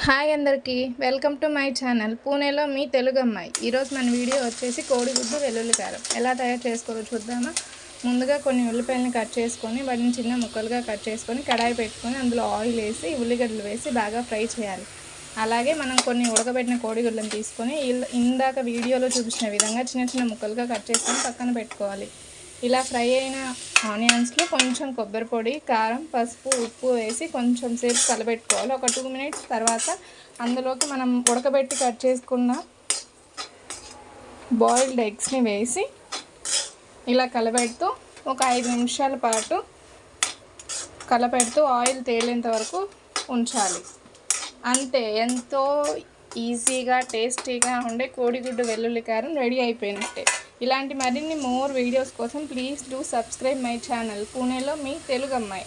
Hi అందరికీ welcome to my channel పూణేలో మీ తెలుగు అమ్మాయి. ఈరోజు మన వీడియో వచ్చేసి కోడిగుడ్డు వెల్లుల్లి కారం ఎలా తయారు చేసుకోవాలో చూద్దామా. ముందుగా కొన్ని ఉల్లిపాయలను కట్ చేసుకొని వాటిని చిన్న ముక్కలుగా కట్ చేసుకొని కడాయి పెట్టుకొని అందులో ఆయిల్ వేసి ఉల్లిగడ్డలు వేసి బాగా ఫ్రై చేయాలి. అలాగే మనం కొన్ని ఉడకబెట్టిన కోడిగుడ్లను తీసుకొని ఇందాక వీడియోలో చూపించిన విధంగా చిన్న చిన్న ముక్కలుగా కట్ చేసుకొని పక్కన పెట్టుకోవాలి. ఇలా ఫ్రై అయిన ఆనియన్స్లో కొంచెం కొబ్బరి పొడి, కారం, పసుపు, ఉప్పు వేసి కొంచెం సేపు కలబెట్టుకోవాలి. ఒక 2 మినిట్స్ తర్వాత అందులోకి మనం ఉడకబెట్టి కట్ చేసుకున్న బాయిల్డ్ ఎగ్స్ని వేసి ఇలా కలబెడుతూ ఒక 5 నిమిషాల పాటు కలపెడుతూ ఆయిల్ తేలేంత వరకు ఉంచాలి. అంతే, ఎంతో ఈజీగా టేస్టీగా ఉండే కోడిగుడ్డు వెల్లుల్లి కారం రెడీ అయిపోయినట్టే. ఇలాంటి మరిన్ని మోర్ వీడియోస్ కోసం please do subscribe my channel పూణేలో మీ తెలుగు అమ్మాయి.